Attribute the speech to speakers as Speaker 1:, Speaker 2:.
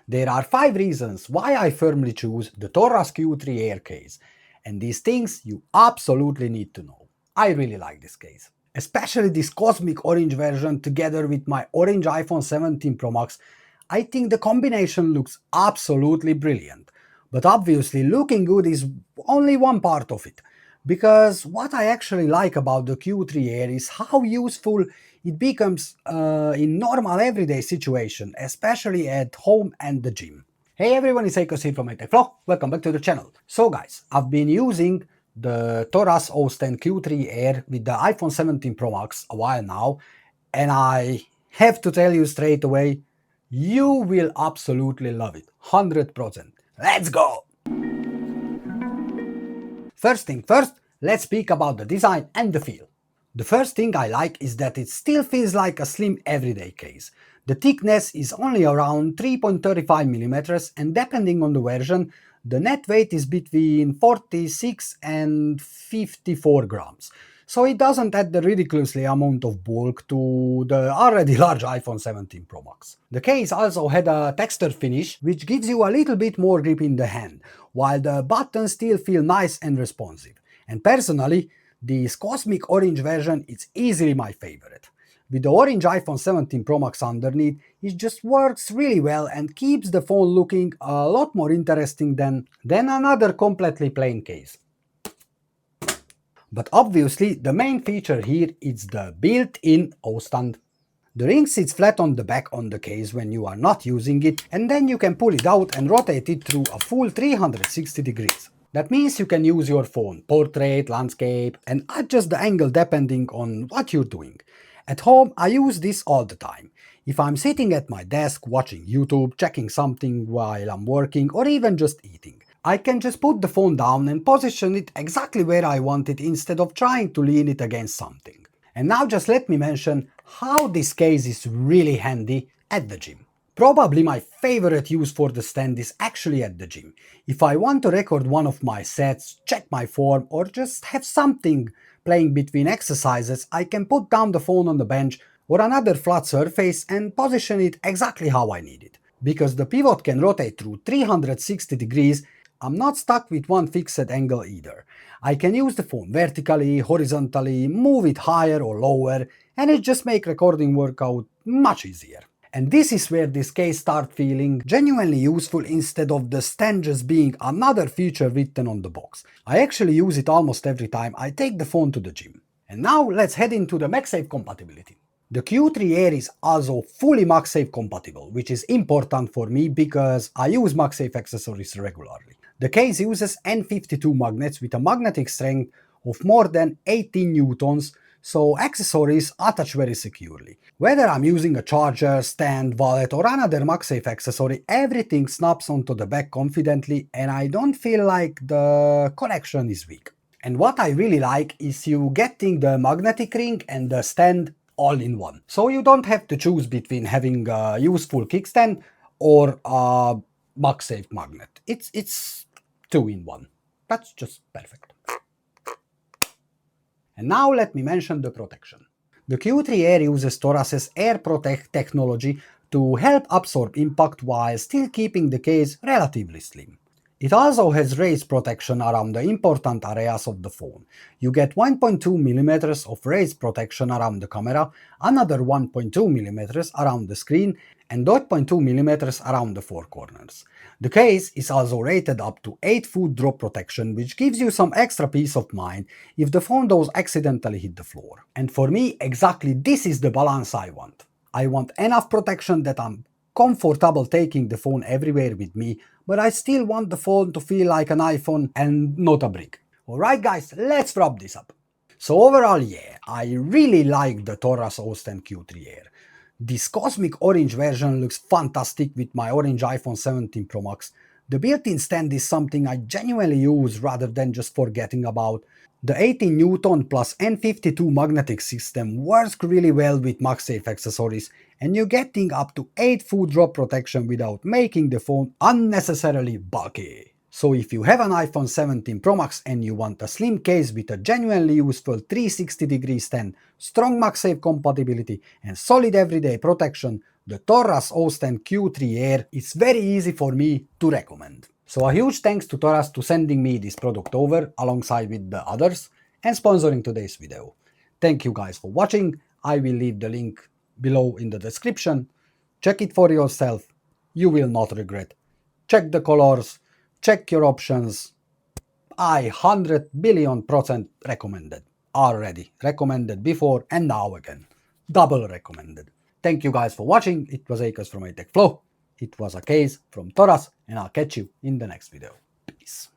Speaker 1: There are 5 reasons why I firmly choose the TORRAS Q3 Air case, and these things you absolutely need to know. I really like this case. Especially this cosmic orange version together with my orange iPhone 17 Pro Max, I think the combination looks absolutely brilliant. But obviously looking good is only one part of it. Because what I actually like about the Q3 Air is how useful it becomes in normal everyday situation, especially at home and the gym. Hey everyone, it's Eikos here from MyTechFlow. Welcome back to the channel. So guys, I've been using the TORRAS Ostand Q3 Air with the iPhone 17 Pro Max a while now, and I have to tell you straight away, you will absolutely love it, 100%. Let's go! First thing first, let's speak about the design and the feel. The first thing I like is that it still feels like a slim everyday case. The thickness is only around 3.35mm and depending on the version, the net weight is between 46 and 54 grams. So it doesn't add the ridiculously amount of bulk to the already large iPhone 17 Pro Max. The case also had a textured finish which gives you a little bit more grip in the hand, while the buttons still feel nice and responsive. And personally, this cosmic orange version is easily my favorite. With the orange iPhone 17 Pro Max underneath, it just works really well and keeps the phone looking a lot more interesting than another completely plain case. But obviously the main feature here is the built-in O-stand. The ring sits flat on the back on the case when you are not using it, and then you can pull it out and rotate it through a full 360 degrees. That means you can use your phone, portrait, landscape, and adjust the angle depending on what you're doing. At home, I use this all the time. If I'm sitting at my desk watching YouTube, checking something while I'm working, or even just eating, I can just put the phone down and position it exactly where I want it instead of trying to lean it against something. And now just let me mention how this case is really handy at the gym. Probably my favorite use for the stand is actually at the gym. If I want to record one of my sets, check my form, or just have something playing between exercises, I can put down the phone on the bench or another flat surface and position it exactly how I need it. Because the pivot can rotate through 360 degrees, I'm not stuck with one fixed angle either. I can use the phone vertically, horizontally, move it higher or lower, and it just makes recording workout much easier. And this is where this case starts feeling genuinely useful instead of the stand just being another feature written on the box. I actually use it almost every time I take the phone to the gym. And now let's head into the MagSafe compatibility. The Q3 Air is also fully MagSafe compatible, which is important for me because I use MagSafe accessories regularly. The case uses N52 magnets with a magnetic strength of more than 18 newtons, so accessories attach very securely. Whether I'm using a charger, stand, wallet or another MagSafe accessory, everything snaps onto the back confidently and I don't feel like the connection is weak. And what I really like is you getting the magnetic ring and the stand all in one. So you don't have to choose between having a useful kickstand or a MagSafe magnet. It's two in one. That's just perfect. And now let me mention the protection. The Q3 Air uses TORRAS' Air Protect technology to help absorb impact while still keeping the case relatively slim. It also has raised protection around the important areas of the phone. You get 1.2mm of raised protection around the camera, another 1.2mm around the screen, and 0.2mm around the four corners. The case is also rated up to 8-foot drop protection, which gives you some extra peace of mind if the phone does accidentally hit the floor. And for me, exactly this is the balance I want. I want enough protection that I'm comfortable taking the phone everywhere with me, but I still want the phone to feel like an iPhone and not a brick. Alright guys, let's wrap this up. So overall, yeah, I really like the TORRAS Ostand Q3 Air. This cosmic orange version looks fantastic with my orange iPhone 17 Pro Max. The built-in stand is something I genuinely use rather than just forgetting about. The 18 Newton plus N52 magnetic system works really well with MagSafe accessories, and you're getting up to 8-foot drop protection without making the phone unnecessarily bulky. So if you have an iPhone 17 Pro Max and you want a slim case with a genuinely useful 360-degree stand, strong MagSafe compatibility and solid everyday protection, the TORRAS Ostand Q3 Air is very easy for me to recommend. So a huge thanks to TORRAS to sending me this product over alongside with the others and sponsoring today's video. Thank you guys for watching. I will leave the link below in the description. Check it for yourself. You will not regret. Check the colors. Check your options. I 100 billion% recommended. Already recommended before and now again. Double recommended. Thank you guys for watching. It was Akers from iTech Flow. It was a case from TORRAS and I'll catch you in the next video. Peace.